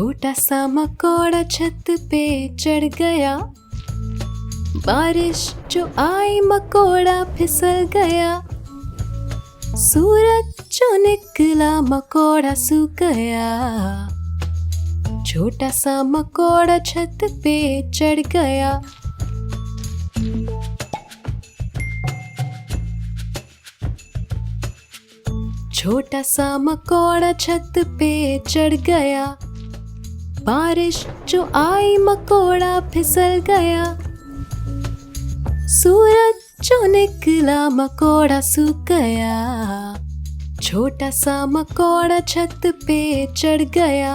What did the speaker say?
छोटा सा मकोड़ा छत पे चढ़ गया, बारिश जो आई मकोड़ा फिसल गया, सूरज जो निकला मकोड़ा सूख गया। छोटा सा मकोड़ा छत पे चढ़ गया। छोटा सा मकोड़ा छत पे चढ़ गया, बारिश जो आई मकोड़ा फिसल गया, सूरज जो निकला मकोड़ा सूख गया। छोटा सा मकोड़ा छत पे चढ़ गया।